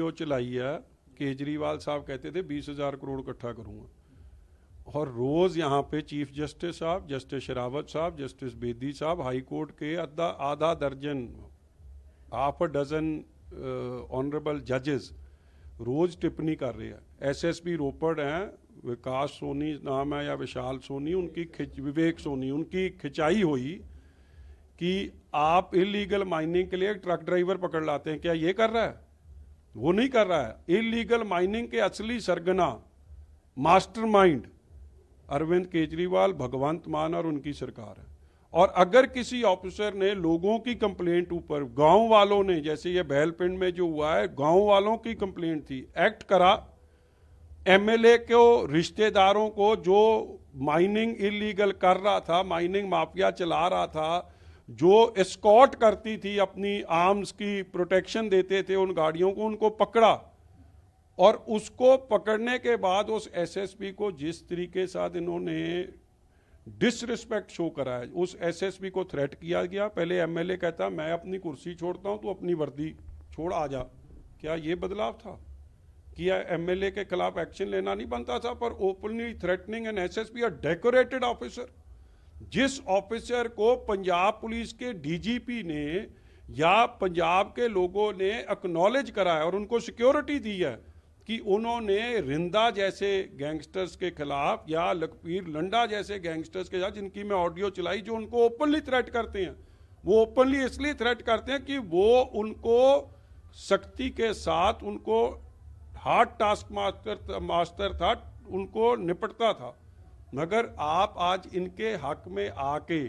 Audio चलाई है, केजरीवाल साहब कहते थे 20,000 करोड़ इकट्ठा करूंगा, और रोज यहाँ पे चीफ जस्टिस साहब, जस्टिस शेरावत साहब, जस्टिस बेदी साहब, हाई कोर्ट के आधा दर्जन, हाफ अ डजन ऑनरेबल जजेस रोज टिप्पणी कर रहे हैं। एसएसपी रोपड़ हैं, विकास सोनी नाम है या विशाल सोनी, विवेक सोनी, उनकी खिंचाई हुई कि आप इलीगल माइनिंग के लिए ट्रक ड्राइवर पकड़ लाते हैं, क्या ये कर रहा है? वो नहीं कर रहा है। इलीगल माइनिंग के असली सरगना, मास्टरमाइंड अरविंद केजरीवाल, भगवंत मान और उनकी सरकार है। और अगर किसी ऑफिसर ने लोगों की कंप्लेंट ऊपर, गांव वालों ने, जैसे ये बहलपिंड में जो हुआ है, गांव वालों की कंप्लेंट थी, एक्ट करा, एमएलए को, रिश्तेदारों को, जो माइनिंग इलीगल कर रहा था, माइनिंग माफिया चला रहा था, जो एस्कॉर्ट करती थी, अपनी आर्म्स की प्रोटेक्शन देते थे उन गाड़ियों को, उनको पकड़ा। और उसको पकड़ने के बाद उस एसएसपी को जिस तरीके से इन्होंने डिसरिस्पेक्ट शो करा है, उस एसएसपी को थ्रेट किया गया। पहले एमएलए कहता मैं अपनी कुर्सी छोड़ता हूं, तो अपनी वर्दी छोड़ आ जा। क्या ये बदलाव था? क्या एमएलए के खिलाफ एक्शन लेना नहीं बनता था? पर ओपनली थ्रेटनिंग एन एसएसपी, अ डेकोरेटेड ऑफिसर, जिस ऑफिसर को पंजाब पुलिस के डीजीपी ने या पंजाब के लोगों ने एक्नॉलेज करा है और उनको सिक्योरिटी दी है कि उन्होंने रिंदा जैसे गैंगस्टर्स के खिलाफ या लखबीर लंडा जैसे गैंगस्टर्स के साथ, जिनकी मैं ऑडियो चलाई, जो उनको ओपनली थ्रेट करते हैं। वो ओपनली इसलिए थ्रेट करते हैं कि वो उनको सख्ती के साथ, उनको हार्ड टास्क मास्टर था, उनको निपटता था। मगर आप आज इनके हक में आके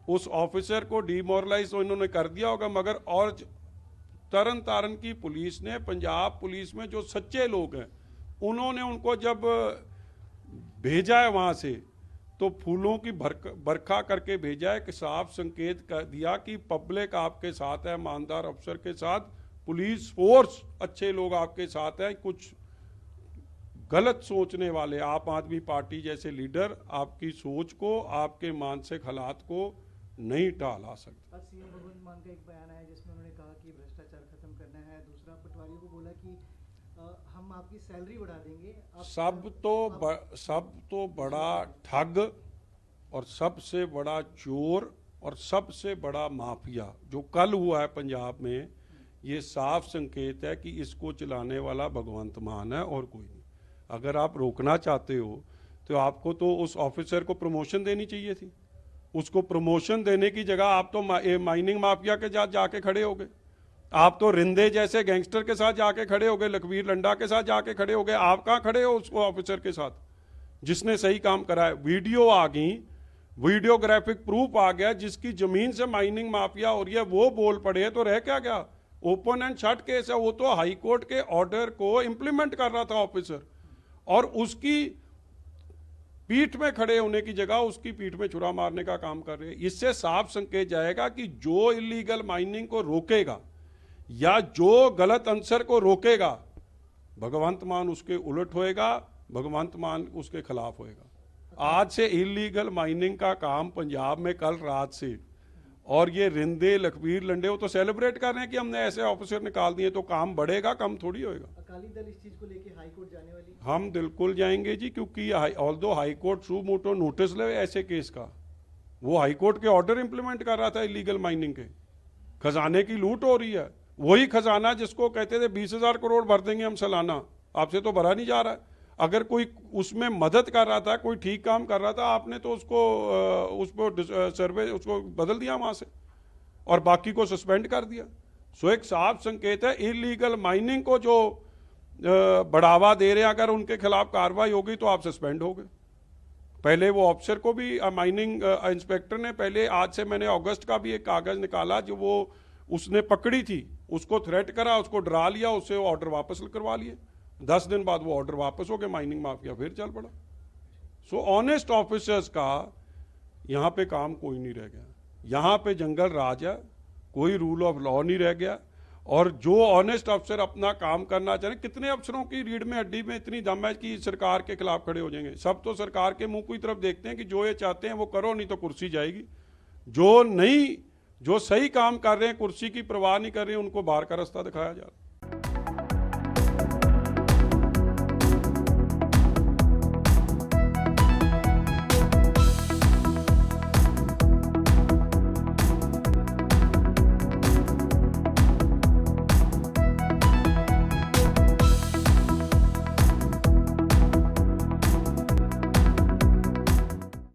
उस ऑफिसर को डिमोरलाइज तो इन्होंने कर दिया होगा, मगर और तरन तारण की पुलिस ने, पंजाब पुलिस में जो सच्चे लोग हैं, उन्होंने उनको जब भेजा है वहां से, तो फूलों की बरखा करके भेजा है, कि साफ संकेत कर दिया कि पब्लिक आपके साथ है, ईमानदार अफसर के साथ, पुलिस फोर्स अच्छे लोग आपके साथ हैं। कुछ गलत सोचने वाले, आप आदमी पार्टी जैसे लीडर आपकी सोच को, आपके मानसिक हालात को नहीं टाला सकते। सीएम भगवंत मान का एक बयान आया जिसमें उन्होंने कहा कि भ्रष्टाचार खत्म करना है। दूसरा, पटवारी को बोला कि हम आपकी सैलरी बढ़ा देंगे। सब तो बड़ा ठग और सबसे बड़ा चोर और सबसे बड़ा माफिया जो कल हुआ है पंजाब में, ये साफ संकेत है कि इसको चलाने वाला भगवंत मान है और कोई नहीं। अगर आप रोकना चाहते हो तो आपको तो उस ऑफिसर को प्रमोशन देनी चाहिए थी। उसको प्रमोशन देने की जगह आप तो माइनिंग माफिया के साथ जाके खड़े हो गए, आप तो रिंदे जैसे गैंगस्टर के साथ जाके खड़े हो गए, लखबीर लंडा के साथ जाके खड़े हो गए। आप कहाँ खड़े हो उसको ऑफिसर के साथ जिसने सही काम करा है? वीडियो आ गई, वीडियोग्राफिक प्रूफ आ गया, जिसकी जमीन से माइनिंग माफिया हो रही है वो बोल पड़े तो रह क्या गया? ओपन एंड शट केस है। वो तो हाई कोर्ट के ऑर्डर को इंप्लीमेंट कर रहा था ऑफिसर, और उसकी पीठ में खड़े होने की जगह उसकी पीठ में छुरा मारने का काम कर रहे हैं। इससे साफ संकेत जाएगा कि जो इलीगल माइनिंग को रोकेगा या जो गलत आंसर को रोकेगा, भगवंत मान उसके उलट होएगा, भगवंत मान उसके खिलाफ होएगा। आज से इलीगल माइनिंग का काम पंजाब में कल रात से, और ये रिंदे लखबीर लंडे वो तो सेलिब्रेट कर रहे हैं कि हमने ऐसे ऑफिसर निकाल दिए, तो काम बढ़ेगा, कम थोड़ी होएगा। अकाली दल इस चीज को लेके हाई कोर्ट जाने वाली? हम बिल्कुल जाएंगे जी, क्योंकि ऑल्दो हाई कोर्ट सू मोटो नोटिस ले ऐसे केस का, वो हाई कोर्ट के ऑर्डर इंप्लीमेंट कर रहा था इलीगल माइनिंग के। खजाने की लूट हो रही है, वही खजाना जिसको कहते थे 20,000 करोड़ भर देंगे हम सालाना, आपसे तो भरा नहीं जा रहा है। अगर कोई उसमें मदद कर रहा था, कोई ठीक काम कर रहा था, आपने तो उसको सर्वे उसको बदल दिया वहां से और बाकी को सस्पेंड कर दिया। सो एक साफ संकेत है, इलीगल माइनिंग को जो बढ़ावा दे रहे हैं, अगर उनके खिलाफ कार्रवाई होगी तो आप सस्पेंड हो गए। पहले वो ऑफिसर को भी माइनिंग इंस्पेक्टर ने पहले, आज से मैंने अगस्त का भी एक कागज निकाला जो वो उसने पकड़ी थी, उसको थ्रेट करा, उसको डरा लिया, उससे ऑर्डर वापस करवा लिए। 10 दिन बाद वो ऑर्डर वापस हो गए, माइनिंग माफिया फिर चल पड़ा। सो ऑनेस्ट ऑफिसर्स का यहाँ पे काम कोई नहीं रह गया, यहाँ पे जंगल राज है, कोई रूल ऑफ लॉ नहीं रह गया। और जो ऑनेस्ट अफसर अपना काम करना चाह रहे, कितने अफसरों की रीढ़ में हड्डी में इतनी दम है कि सरकार के खिलाफ खड़े हो जाएंगे। सब तो सरकार के मुंह की तरफ देखते हैं कि जो ये चाहते हैं वो करो, नहीं तो कुर्सी जाएगी। जो नहीं, जो सही काम कर रहे हैं, कुर्सी की परवाह नहीं कर रहे हैं, उनको बाहर का रास्ता दिखाया जा रहा है।